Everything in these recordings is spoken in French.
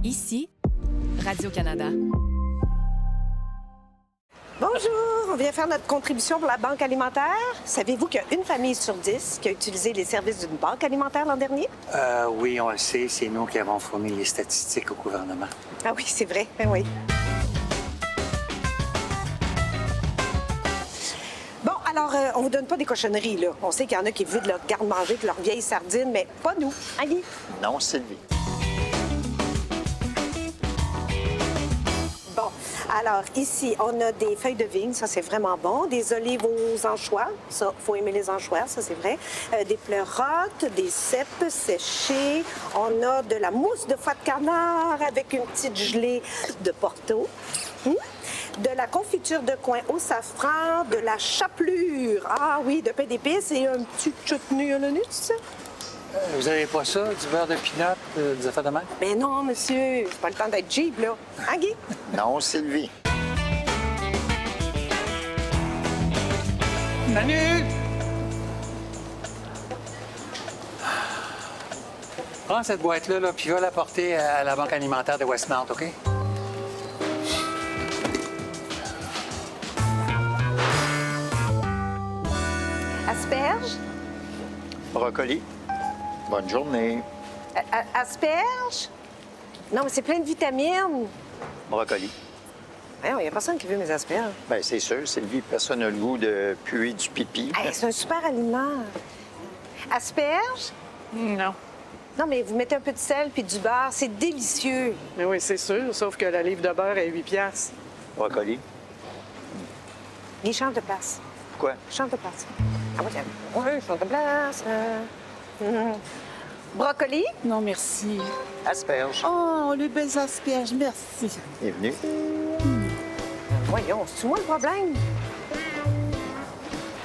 Ici, Radio-Canada. Bonjour, on vient faire notre contribution pour la Banque alimentaire. Savez-vous qu'il y a une famille sur 10 qui a utilisé les services d'une banque alimentaire l'an dernier? Oui, on le sait. C'est nous qui avons fourni les statistiques au gouvernement. Ah oui, c'est vrai, ben oui. Bon, alors, on vous donne pas des cochonneries, là. On sait qu'il y en a qui vident leur garde-manger de leurs vieilles sardines, mais pas nous. Hein, Guy? Non, Sylvie. Bon, alors ici, on a des feuilles de vigne, ça c'est vraiment bon, des olives aux anchois, ça, faut aimer les anchois, ça c'est vrai, des pleurotes, des cèpes séchées, on a de la mousse de foie de canard avec une petite gelée de Porto, de la confiture de coin au safran, de la chapelure, ah oui, de pain d'épices et un petit chutney à l'anus. Vous avez pas ça, du beurre de pinot, des affaires de même? Mais non, monsieur, c'est pas le temps d'être cheap, là. Hein, Guy? Non, Sylvie. Manu! Prends cette boîte-là, là, puis va la porter à la Banque alimentaire de Westmount, OK? Asperges? Brocoli. Bonne journée. Asperges? Non, mais c'est plein de vitamines. Brocoli. Il n'y a personne qui veut mes asperges. Bien, c'est sûr, Sylvie, personne n'a le goût de puer du pipi. Hey, c'est un super aliment. Asperges? Non. Non, mais vous mettez un peu de sel puis du beurre, c'est délicieux. Mais oui, c'est sûr, sauf que la livre de beurre est 8 piastres. Brocoli. Il change de place. Pourquoi? Change de place. Ah oui, change de place. Brocoli? Non, merci. Asperges. Oh, les belles asperges, merci. Bienvenue. Voyons, c'est moi le problème?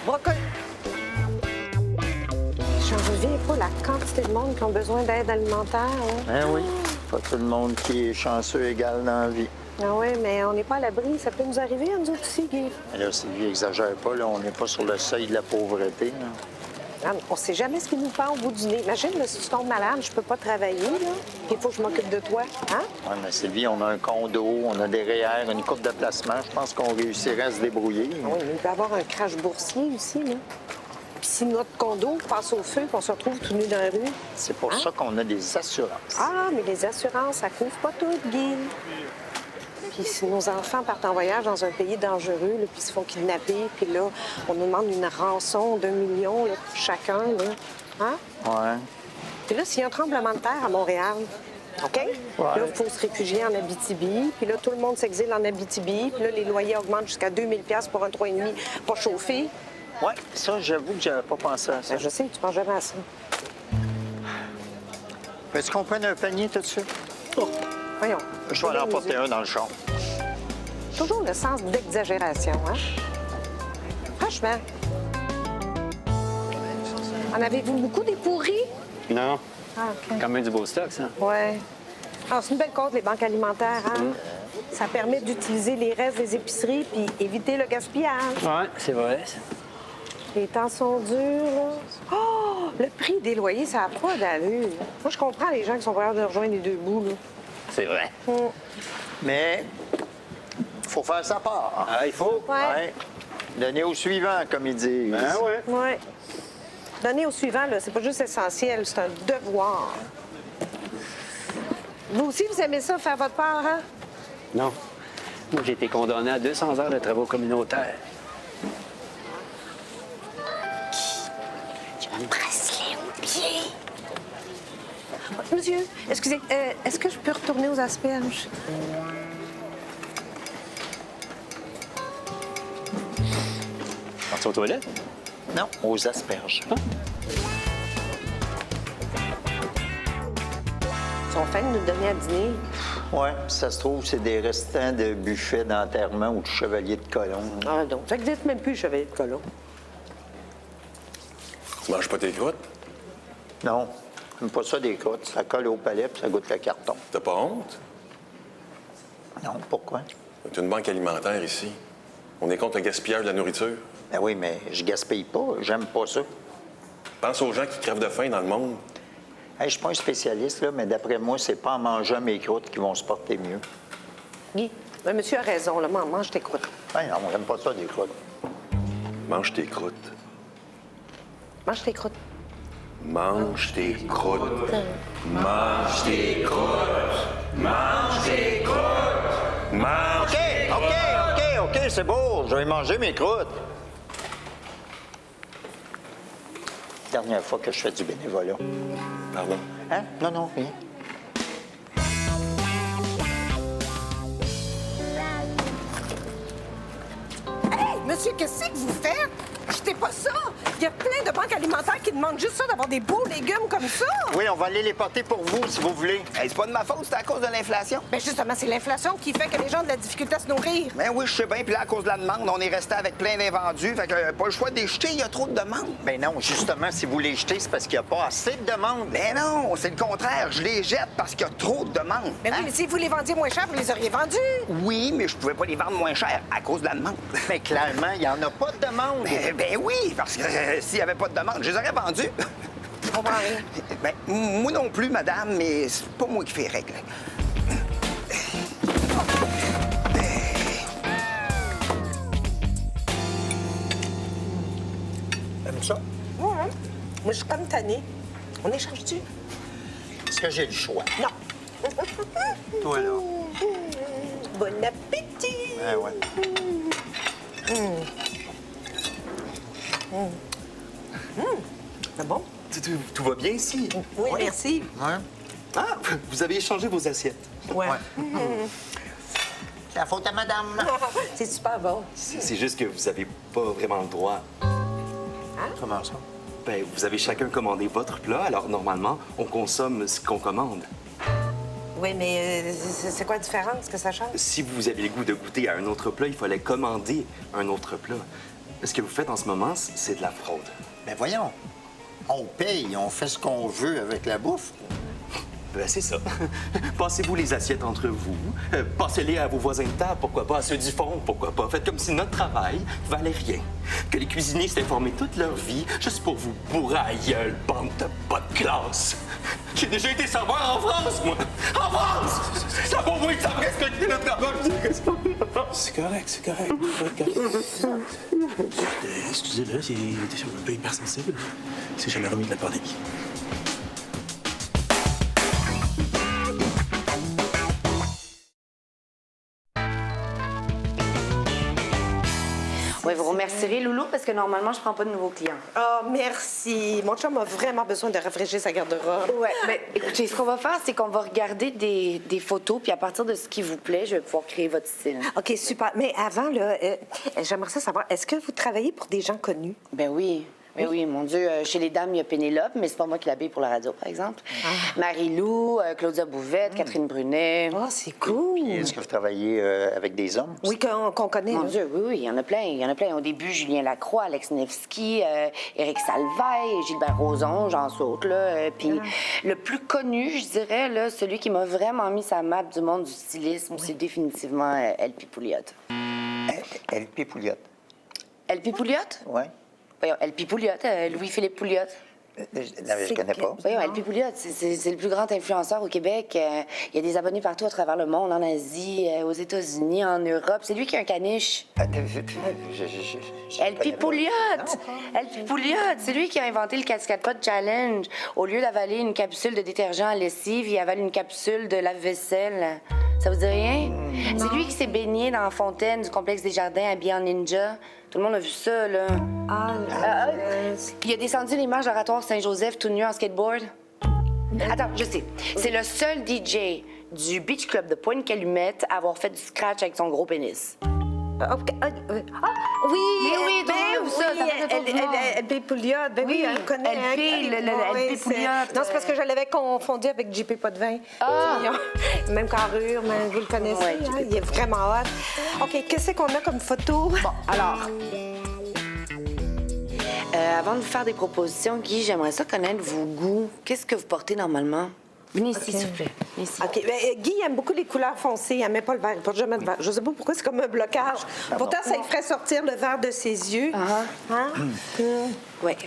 Brocoli. Je ne reviens pas la quantité de monde qui ont besoin d'aide alimentaire. Hein? Ben oui. Pas tout le monde qui est chanceux égal dans la vie. Ah oui, mais on n'est pas à l'abri. Ça peut nous arriver à nous autres aussi, Guy. Mais là, Sylvie, exagère pas, là. On n'est pas sur le seuil de la pauvreté, là. Non, mais on sait jamais ce qui nous pend au bout du nez. Imagine, là, si tu tombes malade, je peux pas travailler, là. Puis il faut que je m'occupe de toi, hein? Oui, mais Sylvie, on a un condo, on a des REER, une coupe de placement. Je pense qu'on réussirait à se débrouiller. Ah oui, mais il peut y avoir un crash boursier aussi, là. Puis si notre condo passe au feu, qu'on se retrouve tout nu dans la rue. C'est pour ça qu'on a des assurances. Ah, mais les assurances, ça couvre pas tout, Guy. Puis si nos enfants partent en voyage dans un pays dangereux, là, puis se font kidnapper, puis là, on nous demande une rançon d'1 million là, pour chacun, là. Hein? Ouais. Puis là, s'il y a un tremblement de terre à Montréal, OK? Là, il faut se réfugier en Abitibi. Puis là, tout le monde s'exile en Abitibi. Puis là, les loyers augmentent jusqu'à 2000 $ pour un 3,5 pas chauffé. Oui, ça, j'avoue que j'avais pas pensé à ça. Ben, je sais, tu penses jamais à ça. Est-ce qu'on prenne un panier tout de suite? Voyons. Je vais en emporter un dans le champ. Toujours le sens d'exagération, hein? Franchement. En avez-vous beaucoup des pourris? Non. Ah, OK. Quand même du beau stock, ça. Ouais. Alors, c'est une belle cause, les banques alimentaires, hein? Ça permet d'utiliser les restes des épiceries puis éviter le gaspillage. Ouais, c'est vrai. Les temps sont durs, là. Oh! Le prix des loyers, ça n'a pas d'allure. Moi, je comprends les gens qui sont prêts de rejoindre les deux bouts, là. C'est vrai. Mais il faut faire sa part. Ah, il faut. Ouais. Ouais. Donner au suivant, comme ils disent. Ben ouais. Ouais. Donner au suivant, là, c'est pas juste essentiel, c'est un devoir. Vous aussi, vous aimez ça, faire votre part, hein? Non. Moi, j'ai été condamné à 200 heures de travaux communautaires. Bracelet au pied. Monsieur, excusez, est-ce que je peux retourner aux asperges? Parti aux toilettes? Non, aux asperges. Ils sont fins de nous donner à dîner. Oui, ça se trouve, c'est des restants de buffet d'enterrement ou de chevalier de colomb. Ah, donc, ça n'existe même plus, chevalier de colon. Tu manges pas tes croûtes? Non, j'aime pas ça des croûtes. Ça colle au palais puis ça goûte le carton. T'as pas honte? Non, pourquoi? T'as une banque alimentaire ici. On est contre le gaspillage de la nourriture. Ben oui, mais je gaspille pas. J'aime pas ça. Pense aux gens qui crèvent de faim dans le monde. Hey, je suis pas un spécialiste, là, mais d'après moi, c'est pas en mangeant mes croûtes qu'ils vont se porter mieux. Guy, le monsieur a raison, là. Mange tes croûtes. Ben non, on n'aime pas ça, des croûtes. Mange tes croûtes. Mange tes croûtes. Mange tes croûtes. Mange tes croûtes. Mange tes croûtes. Mange tes croûtes. OK, c'est beau. Je vais manger mes croûtes. Dernière fois que je fais du bénévolat. Pardon. Hein? Non, rien. Hey, monsieur, qu'est-ce que vous faites? Achetez pas ça! Il y a plein de banques alimentaires qui demandent juste ça, d'avoir des beaux légumes comme ça! Oui, on va aller les porter pour vous, si vous voulez. Hey, c'est pas de ma faute, c'est à cause de l'inflation. Bien, justement, c'est l'inflation qui fait que les gens ont de la difficulté à se nourrir. Ben oui, je sais bien, puis là, à cause de la demande, on est resté avec plein d'invendus, fait que pas le choix de les jeter, il y a trop de demandes. Ben non, justement, si vous les jetez, c'est parce qu'il n'y a pas assez de demandes. Ben non, c'est le contraire, je les jette parce qu'il y a trop de demandes. Mais oui, mais si vous les vendiez moins cher, vous les auriez vendus. Oui, mais je pouvais pas les vendre moins cher à cause de la demande. Mais clairement, il n'y en a pas de demande. Ben oui, parce que s'il n'y avait pas de demande, je les aurais vendus. Je comprends rien. Ben, moi non plus, madame, mais c'est pas moi qui fais règle. T'aimes ça? Ouais, hein? Moi, je suis comme tannée. On échange-tu? Est-ce que j'ai le choix? Non. Toi, là. Bon appétit! Ah ouais. C'est bon? Tout va bien ici? Oui, merci. Ouais. Ah, vous avez échangé vos assiettes. Ouais. C'est la faute à madame. C'est super bon. C'est juste que vous n'avez pas vraiment le droit. Comment ça? Ben, vous avez chacun commandé votre plat, alors normalement, on consomme ce qu'on commande. Oui, mais c'est quoi la différence que ça change? Si vous avez le goût de goûter à un autre plat, il fallait commander un autre plat. Ce que vous faites en ce moment, c'est de la fraude. Ben voyons. On paye, on fait ce qu'on veut avec la bouffe. Ben, c'est ça. Passez-vous les assiettes entre vous. Passez-les à vos voisins de table, pourquoi pas, à ceux du fond, pourquoi pas. Faites comme si notre travail valait rien. Que les cuisiniers s'étaient formés toute leur vie juste pour vous bourrer à la gueule, bande de pas de classe. J'ai déjà été serveur en France, moi! En France! Ça pour moi, ils savent respecter le travail. C'est correct, c'est correct. Excusez-le, c'est un peu hypersensible. C'est jamais remis de la part d'Amy. Oui, vous remercierez Loulou parce que normalement, je prends pas de nouveaux clients. Oh, merci. Mon chum a vraiment besoin de rafraîchir sa garde-robe. Ouais, mais écoutez, ce qu'on va faire, c'est qu'on va regarder des photos, puis à partir de ce qui vous plaît, je vais pouvoir créer votre style. OK, super. Mais avant, là, j'aimerais ça savoir, est-ce que vous travaillez pour des gens connus? Ben oui. Ben oui, mon Dieu, chez les dames, il y a Pénélope, mais c'est pas moi qui l'habille pour la radio, par exemple. Marie-Lou, Claudia Bouvette, Catherine Brunet. Oh, c'est cool. Est-ce que vous travaillez avec des hommes? Oui, qu'on connaît. Mon là. Dieu, oui, il y en a plein. Il y en a plein. Au début, Julien Lacroix, Alex Nevsky, Éric Salvaille, Gilbert Rozon, j'en saute, là. Puis le plus connu, je dirais, là, celui qui m'a vraiment mis sa map du monde du stylisme, c'est définitivement LP Pouliot. LP Pouliot. LP Pouliot? Oui. Voyons, LP Pouliot, Louis-Philippe Pouliot. Je connais pas. Voyons, LP Pouliot, c'est le plus grand influenceur au Québec. Il y a des abonnés partout à travers le monde, en Asie, aux États-Unis, en Europe. C'est lui qui a un caniche. LP Pouliot! LP Pouliot, c'est lui qui a inventé le 4-4-Pot Challenge. Au lieu d'avaler une capsule de détergent à lessive, il avale une capsule de lave-vaisselle. Ça vous dit rien? C'est lui qui s'est baigné dans la fontaine du complexe des Jardins habillé en ninja. Tout le monde a vu ça, là. Il a descendu les marches d'Oratoire Saint-Joseph tout nu en skateboard. Attends, je sais. C'est le seul DJ du Beach Club de Pointe-Calumet à avoir fait du scratch avec son gros pénis. Oui, Mais oui, tout le monde a vu ça, ça fait tout le monde. LP Pouliot, ben oui, on connaît. LP Pouliot. Non, c'est parce que je l'avais confondu avec JP Potvin. Même carrure, mais vous le connaissez, Ouais, hein? Il est vraiment hot. OK, qu'est-ce qu'on a comme photo? Bon, alors... avant de vous faire des propositions, Guy, j'aimerais ça connaître vos goûts. Qu'est-ce que vous portez normalement? Venez ici, s'il vous plaît. Venez ici. OK. Guy aime beaucoup les couleurs foncées. Il n'aime pas le vert. Il porte jamais de vert. Je ne sais pas pourquoi, c'est comme un blocage. Pourtant, ça lui ferait sortir le vert de ses yeux. Hein? Oui.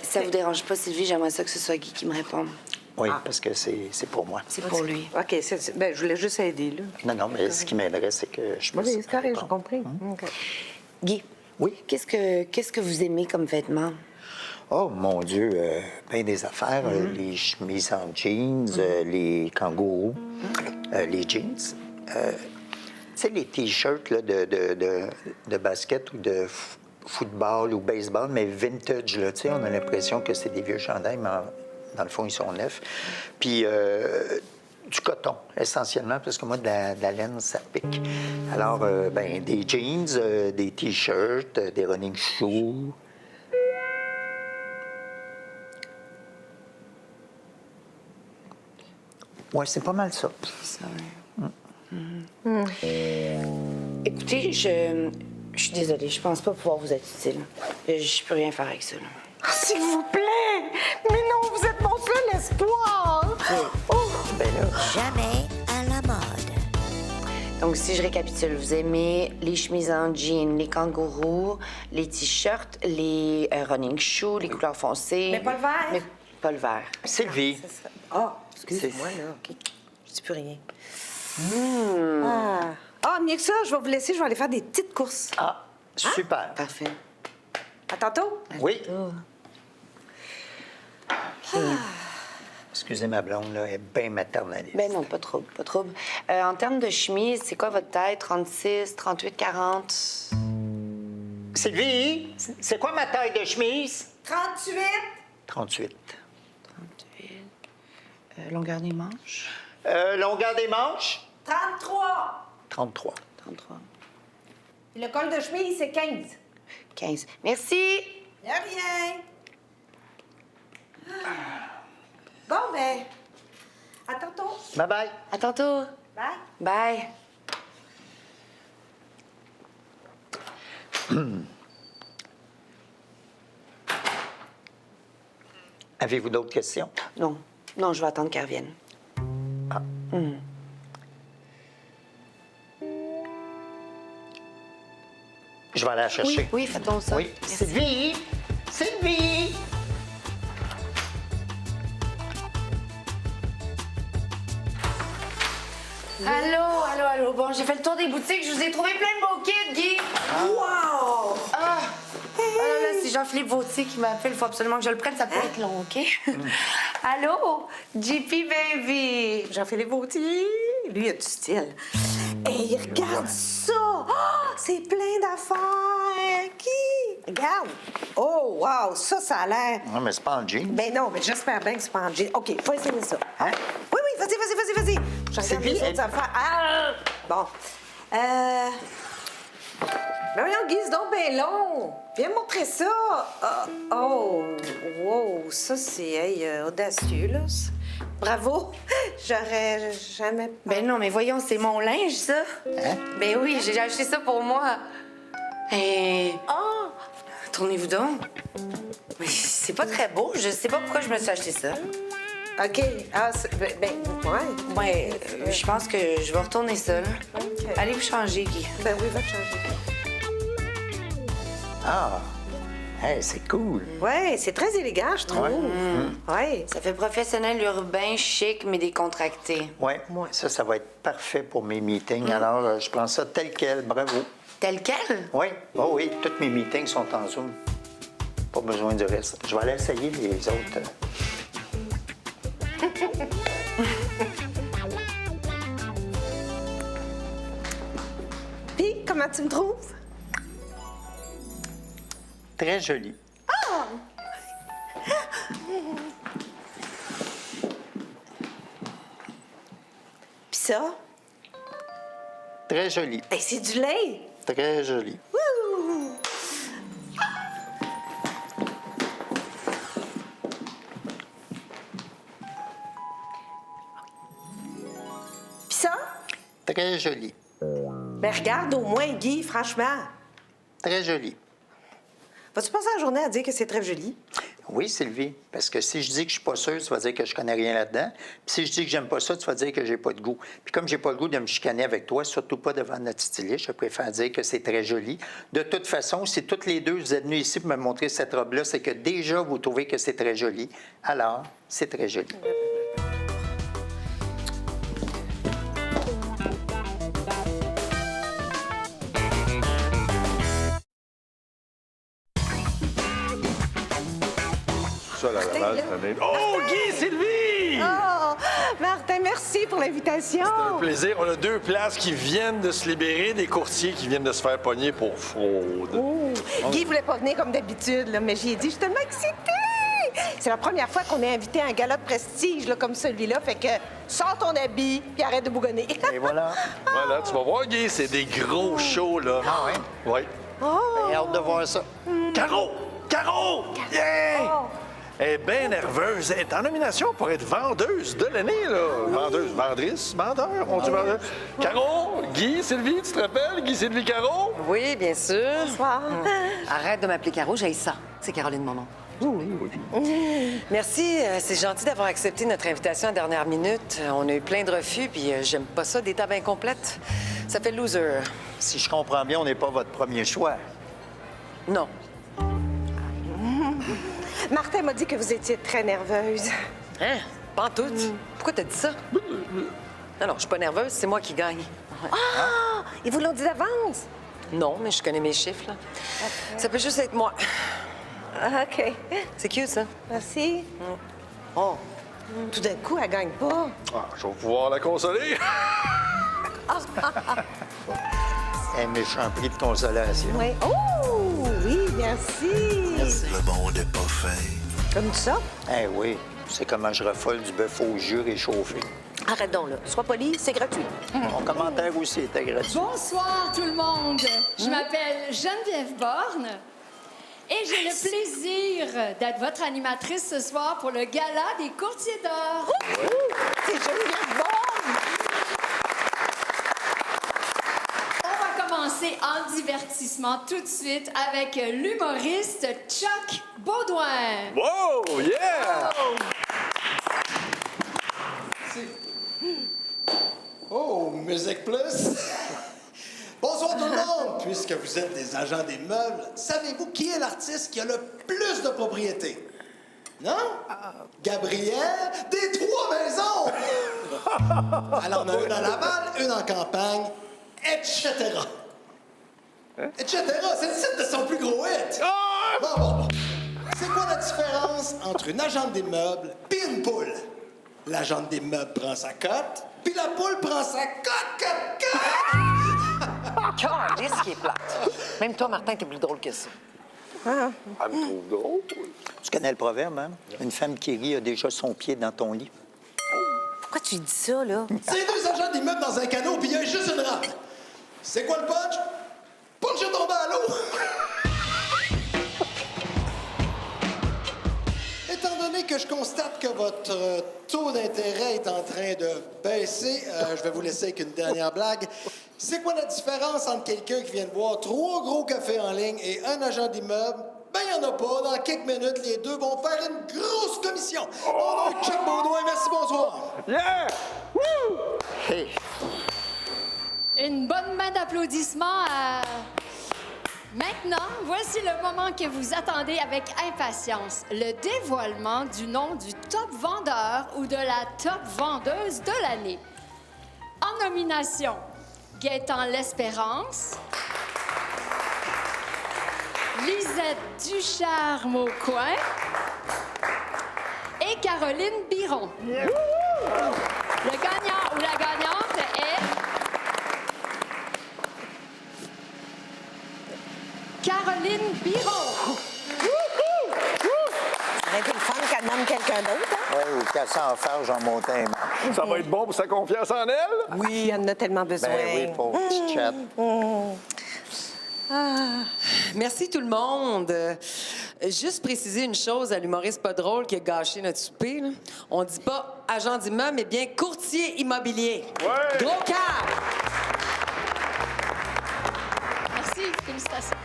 Ça vous dérange pas, Sylvie? J'aimerais ça que ce soit Guy qui me réponde. Oui, parce que c'est pour moi. C'est pour lui. OK, ben, je voulais juste aider, là. Non, non, mais ce qui m'aiderait, c'est que je puisse... Oui, c'est correct, j'ai répondre. compris. OK. Guy, Oui. qu'est-ce que vous aimez comme vêtements? Oh, mon Dieu, bien des affaires. Les chemises en jeans, les kangourous, les jeans. Tu sais, les T-shirts là, de basket ou de football ou baseball, mais vintage, là, tu sais, on a l'impression que c'est des vieux chandails, mais dans le fond, ils sont neufs. Puis du coton, essentiellement, parce que moi, de la laine, ça pique. Alors, ben, des jeans, des T-shirts, des running shoes. Oui, c'est pas mal ça. C'est ça, oui. Écoutez, je suis désolée, je pense pas pouvoir vous être utile. Je peux rien faire avec ça, là. Ah, s'il vous plaît! Mais non, vous êtes mon seul espoir! Oh! Ben là, Jamais à la mode. Donc, si je récapitule, vous aimez les chemises en jean, les kangourous, les t-shirts, les running shoes, les couleurs foncées. Mais pas le vert. Mais pas le vert. Sylvie, Ah, excusez-moi, là. OK. Je dis plus rien. Mieux que ça, je vais vous laisser, je vais aller faire des petites courses. ah, super. Parfait. À tantôt. Oui. Excusez ma blonde, là, elle est bien maternaliste. Ben non, pas trop, pas trop. En termes de chemise, c'est quoi votre taille? 36, 38, 40? Sylvie, c'est quoi ma taille de chemise? 38. 38. 38. Longueur des manches? Longueur des manches? 33. 33. 33. Le col de chemise, c'est 15. 15. Merci! De rien. Bon, ben, à tantôt. Bye-bye. À tantôt! Bye. Bye! Avez-vous d'autres questions? Non, non, je vais attendre qu'elle revienne. Je vais aller la chercher. Oui, oui, faites donc ça. Oui. Merci. Sylvie! Sylvie! Allô. Bon, j'ai fait le tour des boutiques. Je vous ai trouvé plein de beaux kits, Guy. Wow! Ah là, c'est Jean-Philippe Vautier qui m'appelle. Il faut absolument que je le prenne. Ça peut être long, OK? Allô? JP Baby. Jean-Philippe Vautier, lui, il a du style. Hey, regarde ça! Ah, c'est plein d'affaires! Qui? Regarde! Oh, wow! Ça a l'air... Non, mais c'est pas en jeans. Ben non, mais j'espère bien que c'est pas en jean. OK, faut essayer ça. Hein? Oui, vas-y. Je regarde les autres affaires. Ah! Bon. Ben voyons, Guy, c'est donc bien long. Viens me montrer ça. Wow, ça, c'est audacieux, là. Bravo. J'aurais jamais... Ben non, mais voyons, c'est mon linge, ça. Hein? Ben oui, j'ai acheté ça pour moi. Et... Oh! Tournez-vous donc. Mais c'est pas très beau. Je sais pas pourquoi je me suis acheté ça. OK. Ouais. Ouais, je pense que je vais retourner ça, là. OK. Allez vous changer, Guy. Ben oui, va te changer. Ah! Hey, c'est cool. Ouais, c'est très élégant, je trouve. Ouais. Ça fait professionnel, urbain, chic, mais décontracté. Oui, ça va être parfait pour mes meetings. Alors, je prends ça tel quel. Bravo. Tel quel? Oui, oh oui, tous mes meetings sont en Zoom. Pas besoin du reste. Je vais aller essayer les autres. Puis, comment tu me trouves? Très joli. Puis ça? Très joli. Ben, c'est du lait. Très joli. Wouh! Puis ça? Très joli. Ben, regarde au moins, Guy, franchement. Très joli. Vas-tu passer la journée à dire que c'est très joli? Oui, Sylvie, parce que si je dis que je suis pas sûr, tu vas dire que je connais rien là-dedans. Puis si je dis que j'aime pas ça, tu vas dire que j'ai pas de goût. Puis comme j'ai pas le goût de me chicaner avec toi, surtout pas devant notre styliste, je préfère dire que c'est très joli. De toute façon, si toutes les deux vous êtes venus ici pour me montrer cette robe-là, c'est que déjà vous trouvez que c'est très joli. Alors, c'est très joli. seul à Laval cette année. Oh, Guy, Sylvie! Oh, Martin, merci pour l'invitation. C'est un plaisir. On a 2 places qui viennent de se libérer, des courtiers qui viennent de se faire pogner pour fraude. Oh. Guy voulait pas venir comme d'habitude, là, mais j'ai dit, je suis tellement excitée. C'est la première fois qu'on est invité à un gala de prestige là, comme celui-là. Fait que sors ton habit puis arrête de bougonner. Et voilà. Voilà, tu vas voir, Guy, c'est des gros shows, là. Ah ouais? Oui. Oh. J'ai hâte de voir ça. Caro! Caro! Yeah! Oh. Elle est bien nerveuse. Elle est en nomination pour être vendeuse de l'année, là. Vendeuse, vendrice, vendeur, on dit vendeur. Caro, Guy, Sylvie, tu te rappelles? Guy, Sylvie, Caro? Oui, bien sûr. Bonsoir. Arrête de m'appeler Caro, j'ai ça. C'est Caroline, mon nom. Merci, c'est gentil d'avoir accepté notre invitation à la dernière minute. On a eu plein de refus, puis j'aime pas ça, des tables incomplètes. Ça fait loser. Si je comprends bien, on n'est pas votre premier choix. Non. Martin m'a dit que vous étiez très nerveuse. Hein? Pas en tout. Pourquoi t'as dit ça? Non, je suis pas nerveuse, c'est moi qui gagne. Ah! Ils vous l'ont dit d'avance? Non, mais je connais mes chiffres, là. Ça peut juste être moi. Ah, OK. C'est cute, ça. Merci. Oh, tout d'un coup, elle gagne pas. Ah, je vais pouvoir la consoler. Un méchant prix de consolation. Oui. Oh, oui, merci. Le monde est pas fin. Comme ça? Eh oui, c'est comment je raffole du bœuf au jus réchauffé. Arrête donc, là. Sois poli, c'est gratuit. Mon commentaire aussi était gratuit. Bonsoir tout le monde. Je m'appelle Geneviève Borne et j'ai le plaisir d'être votre animatrice ce soir pour le gala des courtiers d'or. C'est Geneviève Borne! On va commencer en divertissement tout de suite avec l'humoriste Chuck Baudouin. Wow, yeah! Oh, Musique Plus! Bonsoir tout le monde! Puisque vous êtes des agents des meubles, savez-vous qui est l'artiste qui a le plus de propriétés? Non? Gabriel des Trois Maisons! Elle en a une à Laval, une en campagne, etc. Etc. C'est le titre de son plus gros hit! Bon. C'est quoi la différence entre une agente des meubles et une poule? L'agente des meubles prend sa cote, puis la poule prend sa cote. Calisse qui est plate. Même toi, Martin, t'es plus drôle que ça. Elle me trouve drôle. Tu connais le proverbe, hein? Une femme qui rit a déjà son pied dans ton lit. Pourquoi tu dis ça, là? C'est 2 agents d'immeuble dans un canot, puis il y a juste une rampe. C'est quoi le punch? Punch est tombé à l'eau. Étant donné que je constate que votre taux d'intérêt est en train de baisser, je vais vous laisser avec une dernière blague. C'est quoi la différence entre quelqu'un qui vient de boire 3 gros cafés en ligne et un agent d'immeuble? Ben, il n'y en a pas. Dans quelques minutes, les deux vont faire une grosse commission. Mon nom est Chuck Baudouin. Merci, bonsoir. Yeah! Woo! Hey! Une bonne main d'applaudissements à... Maintenant, voici le moment que vous attendez avec impatience. Le dévoilement du nom du top vendeur ou de la top vendeuse de l'année. En nomination, Gaëtan L'Espérance, Lisette Ducharme au coin et Caroline Biron. Le gagnant ou la gagnante est... Caroline Biron. Ça aurait été le fun qu'elle nomme quelqu'un d'autre, hein? Oui, ou casser en farge en montagne. Ça va être bon pour sa confiance en elle? Oui, elle en a tellement besoin. Ben oui, pauvre petite chatte. Merci tout le monde. Juste préciser une chose à l'humoriste pas drôle qui a gâché notre souper. Là. On dit pas agent d'immeuble, mais bien courtier immobilier. Ouais. Gros cœur! Merci, félicitations.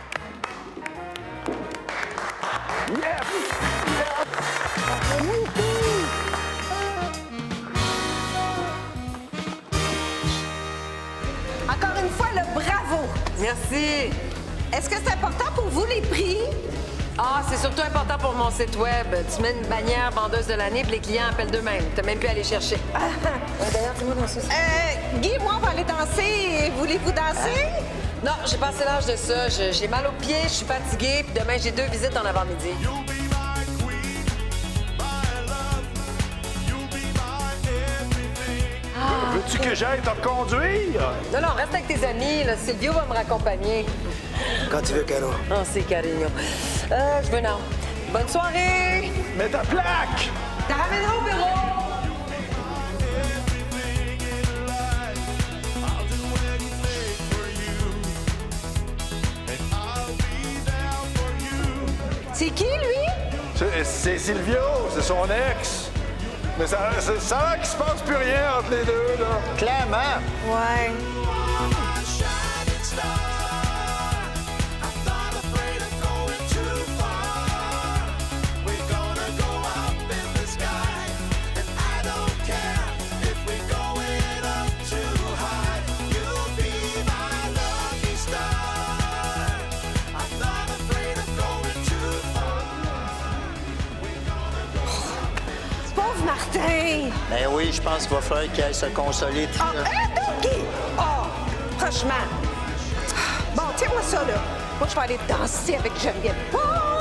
Encore une fois, le bravo. Merci. Est-ce que c'est important pour vous, les prix? Ah, c'est surtout important pour mon site web. Tu mets une bannière vendeuse de l'année puis les clients appellent d'eux-mêmes. T'as même pu aller chercher. D'ailleurs, dis-moi dans ce Guy, moi, on va aller danser. Voulez-vous danser? Non, j'ai passé l'âge de ça. J'ai mal aux pieds, je suis fatiguée, puis demain, j'ai 2 visites en avant-midi. Veux-tu que j'aille te reconduire? Non, non, reste avec tes amis. Là. Silvio va me raccompagner. Quand tu veux, Caro. Oh, c'est Carigno. Je veux non. Bonne soirée! Mets ta plaque! T'as ramené au bureau! C'est qui, lui? C'est Silvio, c'est son ex. Mais ça a l'air qu'il se passe plus rien entre les deux, là. Clairement. Ouais. Pauvre Martin! Ben oui, je pense qu'il va falloir qu'il aille se consoler. Tout, Ah, là. OK! Oh, franchement. Bon, tiens-moi ça, là. Moi, je vais aller danser avec Geneviève. Oh!